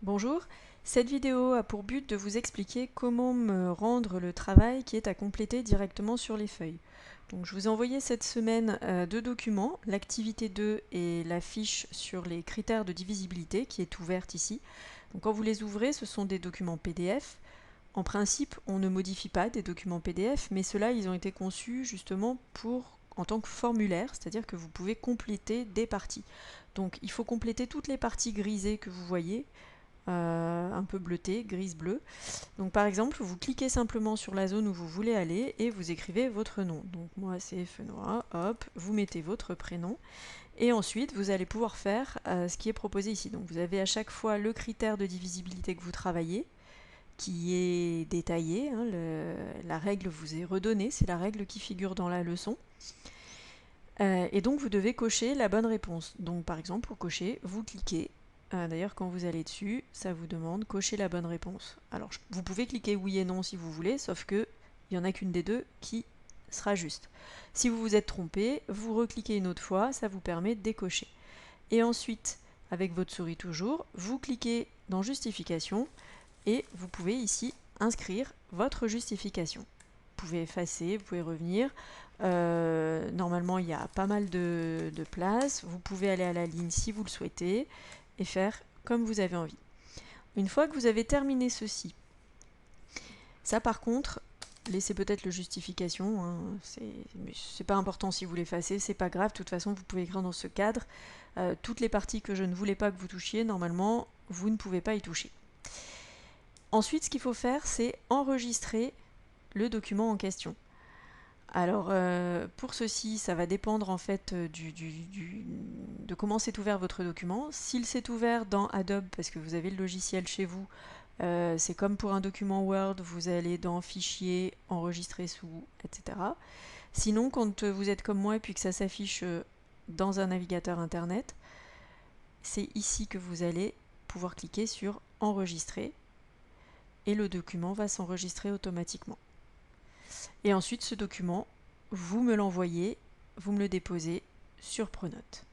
Bonjour, cette vidéo a pour but de vous expliquer comment me rendre le travail qui est à compléter directement sur les feuilles. Donc, je vous ai envoyé cette semaine deux documents, l'activité 2 et la fiche sur les critères de divisibilité qui est ouverte ici. Donc, quand vous les ouvrez, ce sont des documents PDF. En principe, on ne modifie pas des documents PDF, mais ceux-là, ils ont été conçus justement en tant que formulaire, c'est-à-dire que vous pouvez compléter des parties. Donc, il faut compléter toutes les parties grisées que vous voyez, un peu bleuté, grise-bleu. Donc par exemple, vous cliquez simplement sur la zone où vous voulez aller et vous écrivez votre nom. Donc moi c'est Fenois, hop, vous mettez votre prénom et ensuite vous allez pouvoir faire ce qui est proposé ici. Donc vous avez à chaque fois le critère de divisibilité que vous travaillez qui est détaillé, hein, la règle vous est redonnée, c'est la règle qui figure dans la leçon. Et donc vous devez cocher la bonne réponse. Donc par exemple pour cocher, vous cliquez. D'ailleurs quand vous allez dessus, ça vous demande cocher la bonne réponse. Alors vous pouvez cliquer oui et non si vous voulez, sauf que il n'y en a qu'une des deux qui sera juste. Si vous vous êtes trompé, vous recliquez une autre fois, ça vous permet de décocher. Et ensuite, avec votre souris toujours, vous cliquez dans justification et vous pouvez ici inscrire votre justification. Vous pouvez effacer, vous pouvez revenir. Normalement, il y a pas mal de place. Vous pouvez aller à la ligne si vous le souhaitez et faire comme vous avez envie. Une fois que vous avez terminé ceci, ça par contre, laissez peut-être le justification, hein, c'est pas important si vous l'effacez, c'est pas grave, de toute façon vous pouvez écrire dans ce cadre toutes les parties que je ne voulais pas que vous touchiez, normalement vous ne pouvez pas y toucher. Ensuite, ce qu'il faut faire, c'est enregistrer le document en question. Alors pour ceci, ça va dépendre en fait de comment s'est ouvert votre document. S'il s'est ouvert dans Adobe, parce que vous avez le logiciel chez vous, c'est comme pour un document Word, vous allez dans Fichier, Enregistrer sous, etc. Sinon, quand vous êtes comme moi et puis que ça s'affiche dans un navigateur internet, c'est ici que vous allez pouvoir cliquer sur Enregistrer et le document va s'enregistrer automatiquement. Et ensuite, ce document, vous me l'envoyez, vous me le déposez sur Pronote.